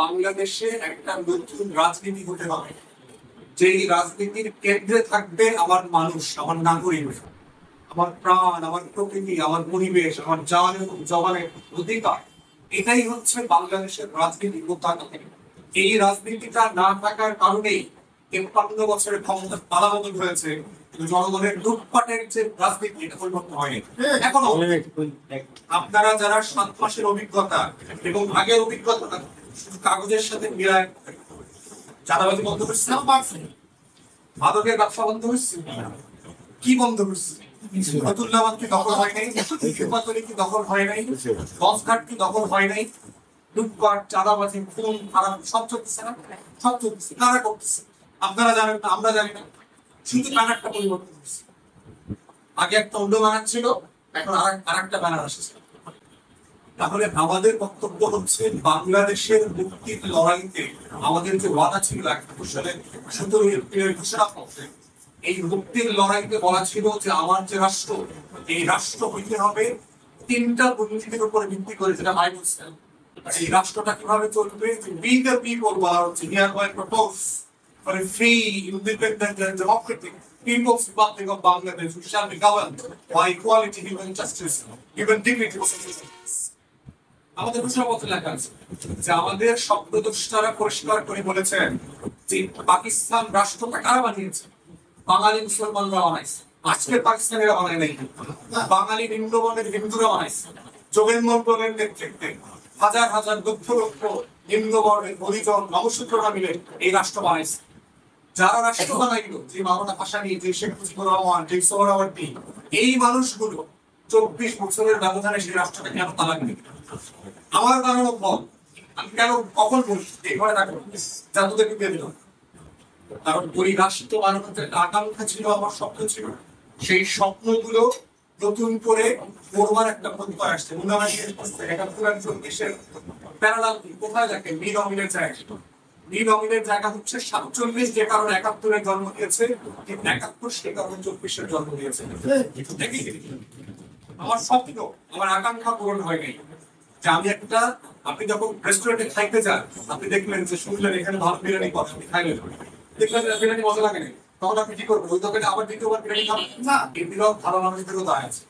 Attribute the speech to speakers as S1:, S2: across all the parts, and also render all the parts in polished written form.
S1: বাংলাদেশে একটা নতুন রাজনীতি হতে হবে, যেই রাজনীতির কেন্দ্রে থাকবে আমার মানুষ, আমার নাগরিক, আমার প্রাণ, আমার প্রকৃতি, আমার পরিবেশ, আমার জবানের অধিকার। এটাই হচ্ছে বাংলাদেশের রাজনীতি পতাকা। এই রাজনীতিটা না থাকার কারণেই ৫৩ বছরের ক্ষমতা পালাবদল হয়েছে, কিন্তু জনগণের লুটপাটের যে রাজনীতি এটা পরিবর্তন হয়নি এখনো। আপনারা যারা ৭ মাসের অভিজ্ঞতা এবং আগের অভিজ্ঞতা কাগজের সাথে মিলায়, চাঁদাবাজি বন্ধ করছে, মাদকের ব্যবসা বন্ধ হচ্ছে, কি বন্ধ করছে? ফতুল্লাবাদ কি দখল হয় নাই? কি দখল হয় নাই? বসঘাট কি দখল হয় নাই? লুটপাট, চাঁদাবাজি, খুন, খারাপ সব চলতেছে না? সব চলতেছে। কারা করতেছে? আপনারা জানেন না, আমরা জানি না। শুধু ব্যানারটা পরিবর্তন হচ্ছে। আগে একটা অন্য ব্যানার ছিল, এখন আর একটা ব্যানার আসছে। তাহলে আমাদের বক্তব্য হচ্ছে, বাংলাদেশের মুক্তির লড়াইতে আমাদের যে ওয়াদা ছিল ৭১ সালে ১৭ এপ্রিলের ঘোষণাপত্রে, এই মুক্তির লড়াইতে বলা ছিল যে আমার যে রাষ্ট্র, এই রাষ্ট্র হইতে হবে ৩টা মূলনীতির উপরে ভিত্তি করে, যেটা ভাই বলছেন। এই রাষ্ট্রটা কিভাবে চলবে? We the people বলা হচ্ছে, hereby propose for a free, independent and democratic People's Republic of Bangladesh, which shall be governed by equality, human justice, human dignity. আমাদের ঘোষণাপত্রে লেখা আছে যে আমাদের শব্দদ্রষ্টারা পরিষ্কার করে বলেছেন যে পাকিস্তান রাষ্ট্রটা কারা বানিয়েছে? বাঙালি মুসলমানরা বানাইছে। আজকের পাকিস্তানিরা বানায় নাই, বাঙালি নিম্নবর্ণের হিন্দুরা বানাইছে। যোগেন্দ্র মন্ডলের নেতৃত্বে হাজার হাজার লক্ষ লক্ষ নিম্নবর্ণের হরিজন নবসূত্ররা মিলে এই রাষ্ট্র বানাইছে। যারা রাষ্ট্র বানাইল, যে মাওলানা ভাসানী, যে শেখ মুজিবুর রহমান, যে সোহরাওয়ার্দী, এই মানুষগুলো ২৪ বছরের ব্যবধানে সেই রাষ্ট্রটা কেন তালাক দিল? আমার বানানো ফল আমি কেন কখন বলি এখানে থাকবো জাদুদেরকে দিয়ে দিলাম? কারণ ওই রাষ্ট্র বানানোর একটা আকাঙ্ক্ষা ছিল, আমার স্বপ্ন ছিল। সেই স্বপ্নগুলো নতুন করে করবার একটা প্রত্যয় আসছে। কোথায় দেখেন নীল অমিনের জায়গা, নীল অমিনের জায়গা হচ্ছে ৪৭, যে কারণে ৭১-এর জন্ম দিয়েছে, ৭১ সে কারণে ২৪-এর জন্ম দিয়েছে। আমার স্বপ্ন, আমার আকাঙ্ক্ষা পূরণ হয় নাই। যে আমি একটা, আপনি যখন রেস্টুরেন্টে খাইতে যান, আপনি দেখলেন যে শুনলেন এখানে ভালো বিরিয়ানি করে, আপনি খাইলেন, দেখলেন বিরিয়ানি মজা লাগে না, তখন আপনি কি করবেন? ওই দোকানে আবার দ্বিতীয়বার বিরিয়ানি খাবেন না? এদিকেও ভালো মানুষদেরও দায় আছে।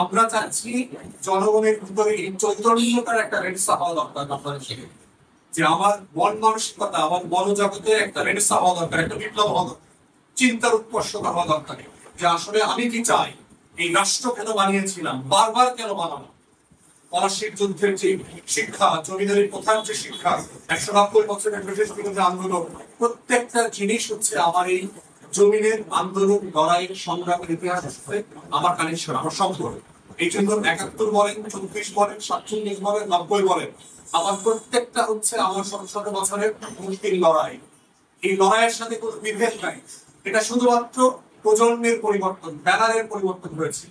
S1: আমরা চাচ্ছি জনগণের ভিতরে এই চৈতন্যতার একটা রেডিসা হওয়া দরকার। আপনাদের যে আমার মন মানসিকতা, আমার মনোজগতে একটা রেডিসা হওয়া দরকার, একটা বিপ্লব হওয়া দরকার, চিন্তার উৎকর্ষতা হওয়া দরকার। যে আসলে আমি কি চাই, এই রাষ্ট্র কেন বানিয়েছিলাম, বারবার কেন বানানো? পলাশির যুদ্ধের যে শিক্ষা, জমিদারির প্রথার যে শিক্ষা, ১৯০ বছরের ব্রিটিশ বিরোধী আন্দোলন, প্রত্যেকটা জিনিস হচ্ছে আমার এই জমিনের আন্দোলন, লড়াইয়ের, সংগ্রামের ইতিহাস হচ্ছে আমার কানেকশন, আমার সম্পর্ক। এই জন্য ৭১ বলেন, ২৪ বলেন, ৪৭ বলেন, ৯০ বলেন, আমার প্রত্যেকটা হচ্ছে আমার ১৭ বছরের মুক্তির লড়াই। এই লড়াইয়ের সাথে কোনো বিভেদ নাই। এটা শুধুমাত্র প্রজন্মের পরিবর্তন, ব্যানারের পরিবর্তন হয়েছে।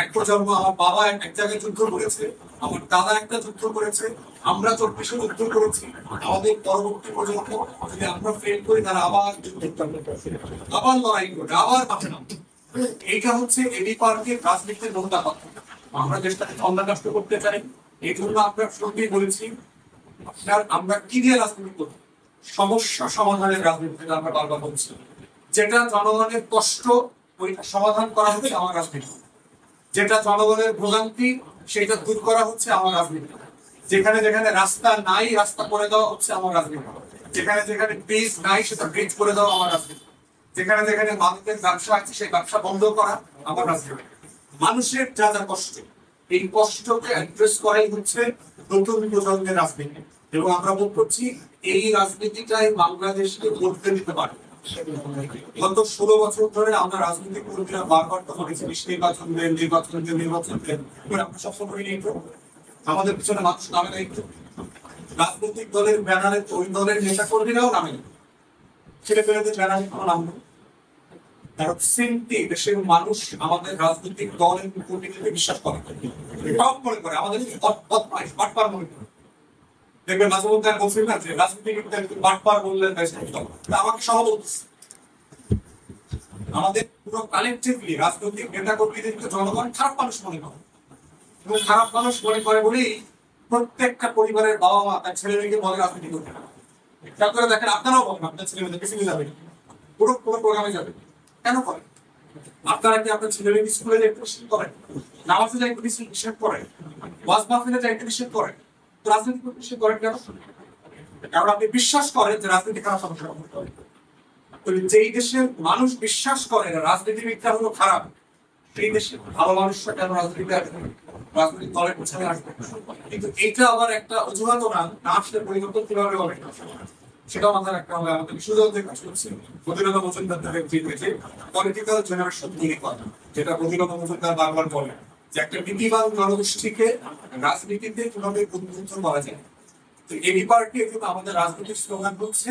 S1: এক প্রজন্ম, আমার বাবা এক জায়গায় যুদ্ধ করেছে, আমার দাদা একটা যুদ্ধ করেছে, আমরা ২৪-এ যুদ্ধ করেছি। আমাদের পরবর্তী প্রজন্ম যদি আমরা ফেল করি, তারা আবার যুদ্ধ করবে, আবার লড়াই করবে, আবার মাঠে নামবে। এইটা হচ্ছে এডি পার্কের রাজনীতির মূলতা কথা। আমরা দেশটাকে ঠান্ডা নষ্ট করতে চাই। এই জন্য আমরা শুরুতেই বলেছি, আমরা কি দিয়ে রাজনীতি করি? সমস্যা সমাধানের রাজনীতি আমরা বারবার বলছি। যেটা জনগণের কষ্ট, ওইটা সমাধান করা হচ্ছে আমার রাজনীতি। যেটা জনগণের ভোগান্তি, সেটা দূর করা হচ্ছে আমার রাজনীতি। যেখানে যেখানে রাস্তা নাই, রাস্তা করে দেওয়া হচ্ছে আমার রাজনীতি। যেখানে যেখানে ব্রিজ নাই, সেটা ব্রিজ করে দেওয়া আমার রাজনীতি। যেখানে যেখানে মানুষের ব্যবসা আছে, সেই ব্যবসা বন্ধ করা আমার রাজনীতি। মানুষের যা যা কষ্ট, এই কষ্টকে অ্যাড্রেস করাই হচ্ছে নতুন প্রজন্মের রাজনীতি। এবং আমরা বোধ করছি এই রাজনীতিটাই বাংলাদেশকে বদলে দিতে পারে। গত ১৬ বছর ধরে আমরা রাজনৈতিক কর্মীরা বারবার তো বলেছি, নির্বাচন দেন, নির্বাচন দেন, নির্বাচন দেন, আমরা সফল হইনি। আমাদের পিছনে মানুষ নামে নাই। রাজনৈতিক দলের ব্যানারে ওই দলের নেতা কর্মীরাও নামে, ছেলে পেলেদের ব্যানারে কোনো নাম নেই। কারণ সিম্পলি দেশের মানুষ আমাদের রাজনৈতিক দলের কর্মীদেরকে বিশ্বাস করে, টপ মনে করে, আমাদের বাটপার মনে করে। দেখবেন মাঝে মধ্যে বলছেন না যে রাজনীতিবিদদের বাটপার বললেন, আমাকে সহ বলতেছে। আমাদের পুরো কালেকটিভলি রাজনৈতিক নেতা কর্মীদেরকে জনগণ খারাপ মানুষ মনে করে, এবং খারাপ মানুষ মনে করে বলেই প্রত্যেকটা পরিবারের বাবা মা তার ছেলে মেয়েকে বলে রাজনীতি করতে। তারপরে দেখেন আপনারাও বলেন আপনার ছেলে মেয়েদের পিছনে যাবে, পুরো কোনো প্রোগ্রামে যাবে, কেন করেন? আপনারা কি আপনার ছেলে মেয়েকে স্কুলে যাইতে নিষেধ করেন, নামাজে যাইতে নিষেধ করেন, ওয়াজ মাহফিলে যাইতে নিষেধ করেন, তো রাজনীতি করতে নিষেধ করেন কেন? কারণ আপনি বিশ্বাস করেন যে রাজনীতি খারাপ সমস্যা করে। তো যেই দেশের মানুষ বিশ্বাস করে না রাজনীতিবিদরা হলো খারাপ, সেই দেশের ভালো মানুষরা কেন রাজনীতিতে আসবে, রাজনৈতিক দলের পিছনে আসবে? কিন্তু এইটা আবার একটা অজুহাত না আসলে পরিবর্তন কিভাবে হবে সেটাও মাথায় রাখতে হবে। আমাদের বিশ্ববিদ্যালয়ে কাজ করছে প্রতিরোধ মজুমদার যে পলিটিক্যাল জেনারেশন তৈরি করা, যেটা প্রতিরোধ মজুমদার বারবার বলে যে একটা নীতিবান জনগোষ্ঠীকে রাজনীতিতে কিভাবে উদ্বুদ্ধ করা যায়। তো এবি পার্টি কিন্তু আমাদের রাজনৈতিক স্লোগান হচ্ছে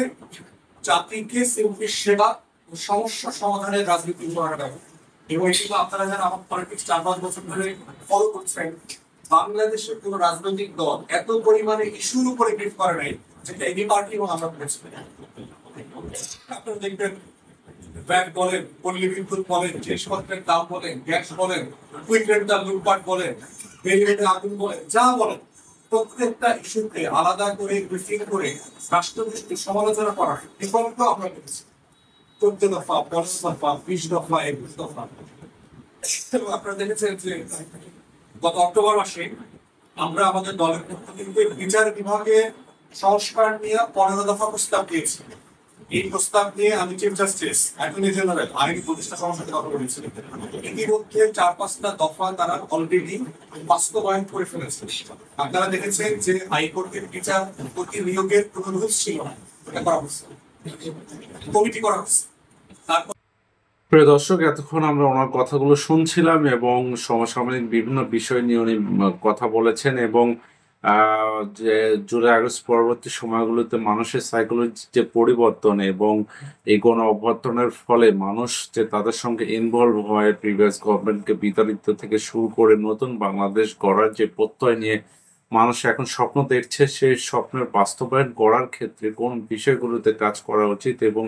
S1: জাতিকে শিল্পীর সেবা ও সমস্যা সমাধানের রাজনীতি করাটা। এবং এগুলো আপনারা যারা আমার পলিটিক্স 4-5 বছর ধরে ফলো করছেন, বাংলাদেশের কোন রাজনৈতিক দল এত পরিমাণে ইস্যুর উপরে গ্রিপ করে নাই যেটা এবি পার্টি এবং আমরা করেছি। আপনারা দেখবেন ব্যাংক বলেন, পল্লী বিদ্যুৎ বলেন, জিনিসপত্রের দাম বলেন, গ্যাস বলেন, কুইন্টাল লুটপাট বলেন, রেলওয়েতে আগুন বলেন, যা বলেন, প্রত্যেকটা ইস্যুতে আলাদা করে ব্রিফিং করে রাষ্ট্রদৃষ্টির সমালোচনা করা বিকল্প আমরা করেছি। 14 দফা, 15 দফা, 20 দফা, 21 দফা। এবং আপনারা দেখেছেন যে গত অক্টোবর মাসে আমরা আমাদের দলের পক্ষ থেকে বিচার বিভাগে সংস্কার নিয়ে 15 দফা প্রস্তাব দিয়েছি। এই প্রস্তাব নিয়ে আমি চিফ জাস্টিস, অ্যাটর্নি জেনারেল, আইন উপদেষ্টা সংসদে কথা বলেছিলাম। ইতিমধ্যে 4-5টা দফা তারা অলরেডি বাস্তবায়ন করে ফেলেছে। আপনারা দেখেছেন যে হাইকোর্টের বিচারপতি নিয়োগের কোনো রুলস ছিল না, এটা করা হচ্ছে, কমিটি করা হচ্ছে।
S2: প্রিয় দর্শক, এতক্ষণ আমরা ওনার কথাগুলো শুনছিলাম এবং সমসাময়িক বিভিন্ন বিষয় নিয়ে উনি কথা বলেছেন এবং যে জুলাই আগস্ট পরবর্তী সময়গুলোতে মানুষের সাইকোলজি যে পরিবর্তন এবং এই গণ অভ্যর্থনের ফলে মানুষ যে তাদের সঙ্গে ইনভলভ হয়, প্রিভিয়াস গভর্নমেন্টকে বিতাড়িত থেকে শুরু করে নতুন বাংলাদেশ গড়ার যে প্রত্যয় নিয়ে মানুষ এখন স্বপ্ন দেখছে, সেই স্বপ্নের বাস্তবায়ন করার ক্ষেত্রে কোন বিষয়গুলোতে কাজ করা উচিত এবং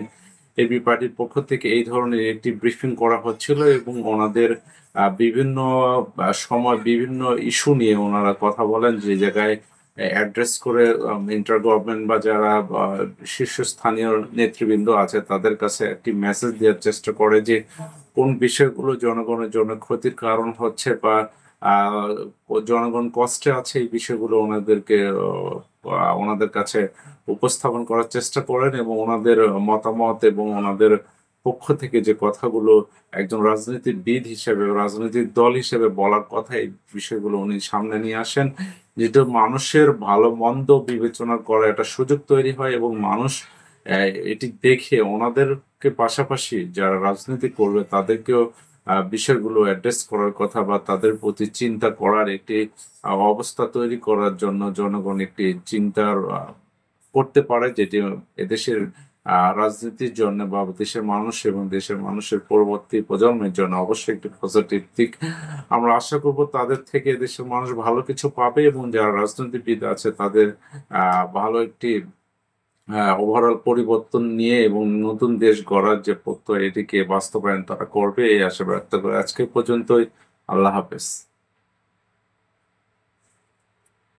S2: এবি পার্টির পক্ষ থেকে এই ধরনের একটি ব্রিফিং করা হচ্ছিল এবং ওনাদের বিভিন্ন সময় বিভিন্ন ইস্যু নিয়ে ওনারা কথা বলেন, যে জায়গায় অ্যাড্রেস করে ইন্টার গভর্নমেন্ট বা যারা শীর্ষস্থানীয় নেতৃবৃন্দ আছে তাদের কাছে একটি মেসেজ দেওয়ার চেষ্টা করে যে কোন বিষয়গুলো জনগণের জন্য ক্ষতির কারণ হচ্ছে বা জনগণ কষ্টে আছে, এই বিষয়গুলো ওনাদের কাছে উপস্থাপন করার চেষ্টা করেন এবং ওনাদের মতামত এবং ওনাদের পক্ষ থেকে যে কথাগুলো একজন রাজনীতিবিদ হিসেবে, রাজনৈতিক দল হিসেবে বলার কথা, এই বিষয়গুলো উনি সামনে নিয়ে আসেন, যেটা মানুষের ভালো মন্দ বিবেচনা করার একটা সুযোগ তৈরি হয় এবং মানুষ এটি দেখে ওনাদেরকে পাশাপাশি যারা রাজনীতি করবে তাদেরকেও বিষয়গুলো অ্যাড্রেস করার কথা বা তাদের প্রতি চিন্তা করার একটি অবস্থা তৈরি করার জন্য জনগণ একটি চিন্তার করতে পারে, যেটি এদেশের রাজনীতির জন্য বা দেশের মানুষ এবং দেশের মানুষের পরবর্তী প্রজন্মের জন্য অবশ্যই একটি পজিটিভ দিক। আমরা আশা করব তাদের থেকে দেশের মানুষ ভালো কিছু পাবে এবং যারা রাজনীতিবিদ আছে তাদের ভালো একটি ওভারঅল পরিবর্তন নিয়ে এবং নতুন দেশ গড়ার যে প্রত্যয় এটিকে বাস্তবায়ন তারা করবে, এই আশা ব্যক্ত করে আজকে পর্যন্তই। আল্লাহ হাফেজ।